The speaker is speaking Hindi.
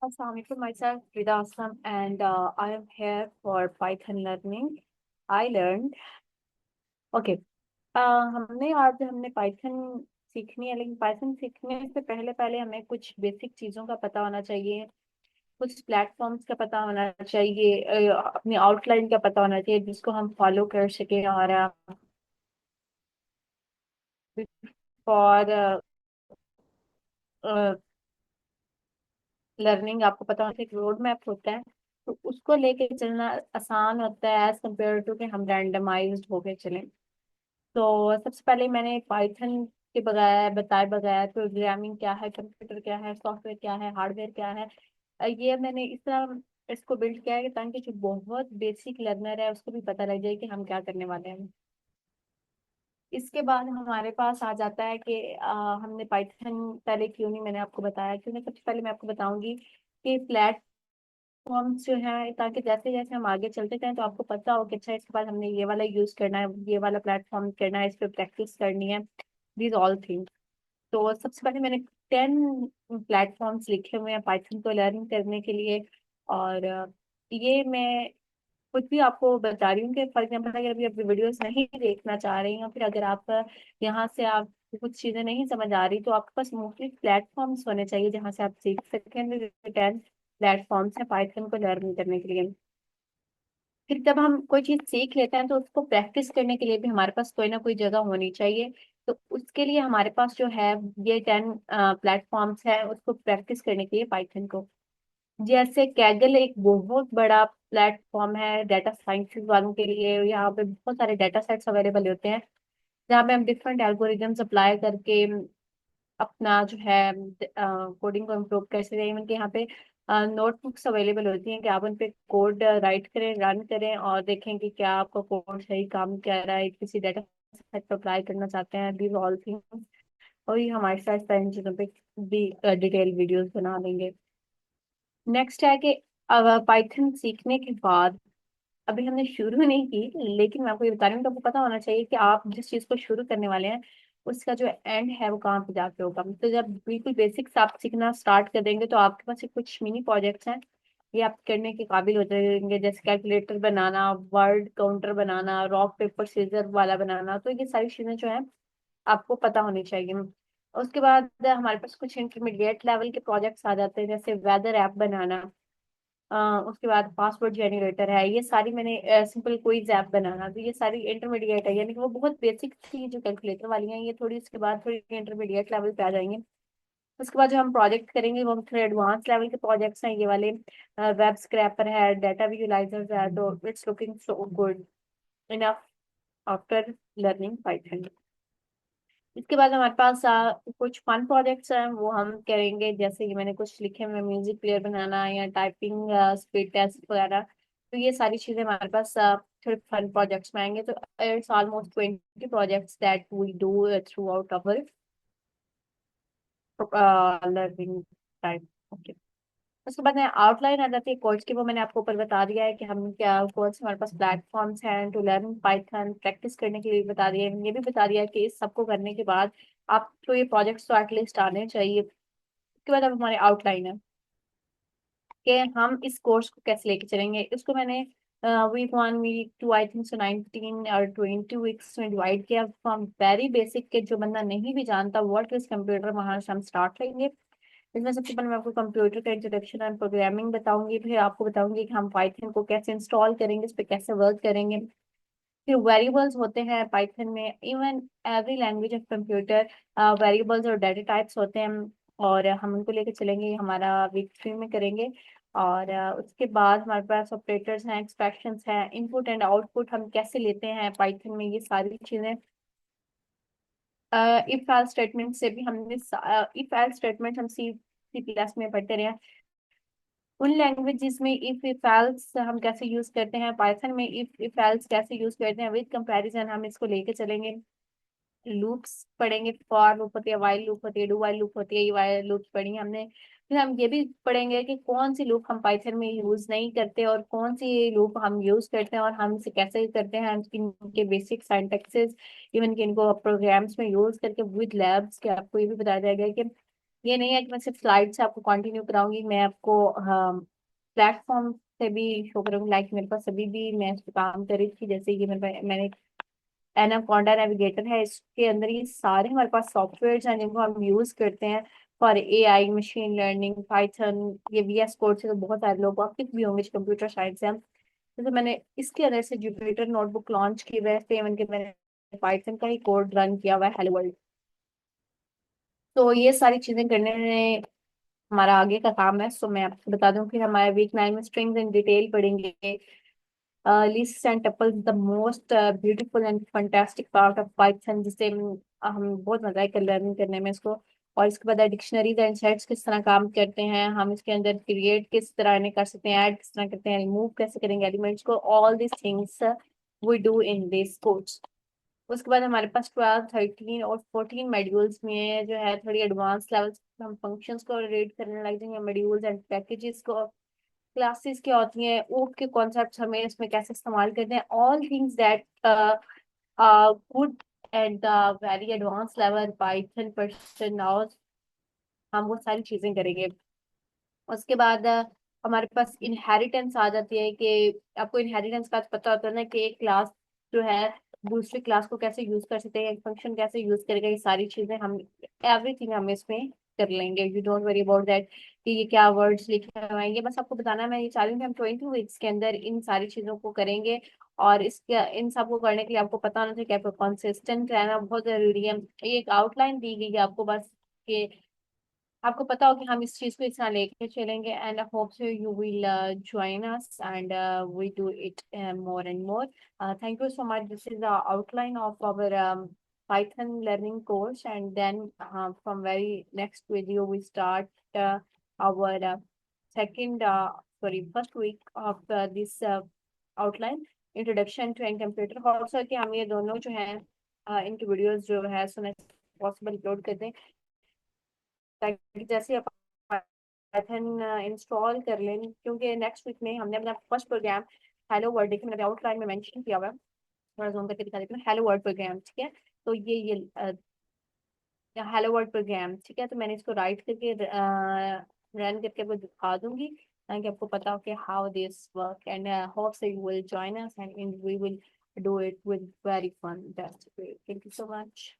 Assalamualaikum, myself Rida Aslam, and I am here for Python learning. I learned. Okay. हमने आज हमने पाइथन सीखनी है, लेकिन पाइथन सीखने से पहले पहले हमें कुछ बेसिक चीज़ों का पता होना चाहिए। कुछ प्लेटफॉर्म्स का पता होना चाहिए, अपनी आउटलाइन का पता होना चाहिए जिसको हम फॉलो कर सके। और फॉर लर्निंग आपको पता होना चाहिए, एक रोड मैप होता है, तो उसको लेके चलना आसान होता है एज कम्पेयर टू कि हम रैंडमाइज्ड होके चलें। तो सबसे पहले मैंने पाइथन के बताए बगैर प्रोग्रामिंग क्या है, कंप्यूटर क्या है, सॉफ्टवेयर क्या है, हार्डवेयर क्या है, ये मैंने इस तरह इसको बिल्ड किया है कि ताकि जो बहुत बेसिक लर्नर है उसको भी पता लग जाए कि हम क्या करने वाले हैं। इसके बाद हमारे पास आ जाता है कि हमने पाइथन पहले क्यों नहीं, मैंने आपको बताया क्यों नहीं। सबसे पहले मैं आपको बताऊंगी कि प्लेटफॉर्म्स जो है, ताकि जैसे जैसे हम आगे चलते जाएं तो आपको पता हो कि अच्छा इसके बाद हमने ये वाला यूज करना है, ये वाला प्लेटफॉर्म करना है, इस पे प्रैक्टिस करनी है, दीज ऑल थिंग्स। तो सबसे पहले मैंने 10 प्लेटफॉर्म्स लिखे हुए हैं पाइथन को लर्न करने के लिए। और ये मैं कुछ भी आपको बता रही हूँ कि फॉर एग्जाम्पल अगर अभी आप वीडियोस नहीं देखना चाह रही हैं, फिर अगर आप यहाँ से आप कुछ चीजें नहीं समझ आ रही, तो आपके पास मुख्तलिफ प्लेटफॉर्म्स होने चाहिए जहाँ से आप सीख सकें। 10 प्लेटफॉर्म्स हैं पाइथन को लर्न करने के लिए। फिर जब हम कोई चीज सीख लेते हैं तो उसको प्रैक्टिस करने के लिए भी हमारे पास कोई ना कोई जगह होनी चाहिए। तो उसके लिए हमारे पास जो है ये 10 प्लेटफॉर्म्स है उसको प्रैक्टिस करने के लिए पाइथन को। जैसे कैगल एक बहुत बड़ा प्लेटफॉर्म है डेटा साइंस वालों के लिए। यहाँ पे बहुत सारे डेटा सेट्स अवेलेबल होते हैं जहाँ पे हम डिफरेंट एल्गोरिदम्स अप्लाई करके अपना जो है कोडिंग को इम्प्रूव कर सकते हैं। इवन के यहाँ पे नोटबुक्स अवेलेबल होती हैं कि आप उन पे कोड राइट करें, रन करें और देखें कि क्या आपका कोड सही काम कर रहा है, किसी डेटा सेट पर अप्लाई करना चाहते हैं, दीज ऑल थिंग्स। और ये हमारे साथ इन चीज़ों पे भी डिटेल वीडियोस बना देंगे। नेक्स्ट है कि पाइथन सीखने के बाद, अभी हमने शुरू नहीं की लेकिन मैं आपको ये बता रही हूँ कि आपको पता होना चाहिए कि आप जिस चीज को शुरू करने वाले हैं उसका जो एंड है वो कहाँ पे जाके होगा। तो जब बिल्कुल बेसिक्स आप सीखना स्टार्ट कर देंगे तो आपके पास ये कुछ मिनी प्रोजेक्ट्स हैं, ये आप करने के काबिल हो जाएंगे। जैसे कैलकुलेटर बनाना, वर्ड काउंटर बनाना, रॉक पेपर सीजर वाला बनाना, तो ये सारी चीजें जो है आपको पता होनी चाहिए। उसके बाद हमारे पास कुछ इंटरमीडिएट लेवल के प्रोजेक्ट्स आ जाते हैं, जैसे वेदर ऐप बनाना। उसके बाद पासवर्ड जनरेटर है, ये सारी मैंने सिंपल क्विज ऐप बनाना, तो ये सारी इंटरमीडिएट है, यानी कि वो बहुत बेसिक थी जो कैलकुलेटर वाली हैं, ये थोड़ी इसके बाद थोड़ी इंटरमीडिएट लेवल पे आ जाएंगे। उसके बाद जो हम प्रोजेक्ट करेंगे वो थोड़े एडवांस लेवल के प्रोजेक्ट्स हैं ये वाले। वेब स्क्रैपर है, डाटा विजुलाइजर्स है, तो it's looking so good enough after learning Python. इसके बाद हमारे पास कुछ फन प्रोजेक्ट्स हैं वो हम करेंगे, जैसे कि मैंने कुछ लिखे हुए म्यूजिक प्लेयर बनाना या टाइपिंग स्पीड टेस्ट वगैरह। तो ये सारी चीजें हमारे पास थोड़े फन प्रोजेक्ट्स में आएंगे। तो it's almost 20 projects that we do throughout our learning time. Okay. उसके बाद में आउटलाइन आ जाती है कोर्स की, वो मैंने आपको ऊपर बता दिया है कि हम क्या कौन से हमारे पास प्लेटफॉर्म्स हैं टू लर्न पाइथन, प्रैक्टिस करने के लिए भी बता दिया है। ये भी बता दिया है कि इस सबको करने के बाद आपको ये प्रोजेक्ट्स तो एटलीस्ट आने चाहिए। उसके बाद अब हमारी आउटलाइन है कि हम इस कोर्स को कैसे लेके चलेंगे। इसको मैंने week 1 week 2 I think so 19 और 20 वीक्स में डिवाइड किया। फ्रॉम वेरी बेसिक के जो बंदा नहीं भी जानता व्हाट इज कंप्यूटर, वहां से हम स्टार्ट करेंगे। इसमें सबसे पहले मैं आपको कंप्यूटर का इंट्रोडक्शन एंड प्रोग्रामिंग बताऊंगी, फिर आपको बताऊंगी कि हम पाइथन को कैसे इंस्टॉल करेंगे, इस पे कैसे वर्क करेंगे। फिर वेरिएबल्स होते हैं पाइथन में, even every language of computer variables और डाटा टाइप्स होते हैं, और हम उनको लेके चलेंगे, ये हमारा वीक 3 में करेंगे। और उसके बाद हमारे पास ऑपरेटर्स हैं, एक्सप्रेशंस हैं, इनपुट एंड आउटपुट हम कैसे लेते हैं पाइथन में, ये सारी चीजें। इफ एल्स स्टेटमेंट से भी हमने इफ एल्स स्टेटमेंट हम सी सी प्लस में पढ़ते रहे हैं। उन लैंग्वेजेस में इफ इफ एल्स हम कैसे यूज करते हैं, पाइथन में इफ इफ एल्स कैसे यूज करते हैं, विद कंपैरिजन हम इसको लेके चलेंगे। लूप्स पढ़ेंगे, फॉर लूप होती है, वाइल लूप होती है, डू वाइल लूप होती है, ये वाइल लूप पढ़ी हमने। फिर हम ये भी पढ़ेंगे कि कौन सी लूप हम पाइथन में यूज नहीं करते और कौन सी लूप हम यूज करते हैं और हम इसे कैसे करते हैं, इनके बेसिक सिंटैक्सेस, इवन कि इनको प्रोग्राम्स में यूज करके विद लैब्स के आपको ये भी बताया जाएगा कि ये नहीं है कि मैं सिर्फ स्लाइड से आपको कंटिन्यू कराऊंगी, मैं आपको प्लेटफॉर्म से भी शो करूंगी। लाइक मेरे पास अभी भी मैं इस पे काम कर रही थी, जैसे कि मैंने एनाकोंडा नेविगेटर है, इसके अंदर ये सारे हमारे पास सॉफ्टवेयर हैं जिनको हम यूज करते हैं for AI, machine learning, Python. ये वीएस कोड से तो बहुत सारे लोग वाकिफ भी होंगे जो कंप्यूटर साइंस से हम। जैसे मैंने इसके अंदर से जुपिटर नोटबुक लॉन्च की हुई है, सेम के मैंने पाइथन का ही कोड रन किया हुआ है, हेलो वर्ल्ड। तो ये सारी चीजें करने में हमारा आगे का काम है। सो मैं आपको बता दूं, फिर हमारे वीक 9 में स्ट्रिंग्स इन डिटेल पढ़ेंगे। List and tuples the most beautiful and fantastic part of Python, जिसे हम बहुत मजा आएगा लर्निंग करने में इसको। और इसके बाद डिक्शनरीज एंड सेट्स किस तरह काम करते हैं, हम इसके अंदर क्रिएट किस तरह इन्हें कर सकते हैं, ऐड किस तरह करते हैं, रिमूव कैसे करेंगे एलिमेंट्स को, all this things we do in this course. उसके बाद हमारे पास 12, 13 और 14 मॉड्यूल्स में जो है थोड़ी एडवांस लेवल हम फंक्शंस को रीड करने लग जाएंगे, मॉड्यूल्स एंड पैकेजेस को, क्लासेस क्या होती हैं, ऊप के कॉन्सेप्ट्स हमें इसमें कैसे इस्तेमाल करते हैं, all things that good at the very advance level Python person now, हम वो सारी चीजें करेंगे। उसके बाद हमारे पास इनहेरिटेंस आ जाती है कि आपको इनहेरिटेंस का पता होता है ना, कि एक क्लास जो है दूसरी क्लास को कैसे यूज कर सकते हैं, एक फंक्शन कैसे यूज करेगा, ये सारी चीजें हम एवरीथिंग हम इसमें कर लेंगे। You don't worry about that कि ये क्या वर्ड्स लिखे हुए हैं, ये बस आपको बताना है। मैं ये चाह रही हूँ कि हम 20 वीक्स के अंदर इन सारी चीजों को करेंगे। और इसके इन सब को करने के लिए आपको पता होना चाहिए कि आपको कंसिस्टेंट रहना बहुत जरूरी है। ये एक आउटलाइन दी गई है आपको बस, कि आपको पता हो कि हम इस चीज को इस तरह लेके चलेंगे। And I hope so you will join us and we do it more and more. Thank you so much. This is the outline of our Python learning course, and then from very next video we start our second sorry first week of this outline, introduction to and computer। also कि हम ये दोनों जो हैं इनकी वीडियोस जो है सुने पॉसिबल अपलोड कर दें, ताकि जैसे पाइथन इंस्टॉल कर लें। क्योंकि नेक्स्ट वीक में हमने अपना फर्स्ट प्रोग्राम हेलो वर्ल्ड, देखिए मैंने आउटलाइन में मेंशन किया हुआ है, थोड़ा जूम करके दिखा देती हूँ, हेलो वर्ल्ड प्रोग्राम, ठीक है। तो ये हेलो वर्ल्ड प्रोग्राम, ठीक है। तो मैंने इसको राइट करके रन करके आपको दिखा दूंगी, ताकि आपको पता हो कि how this work. And hope so you will join us and we will do it with very fun, that's great, thank you so much.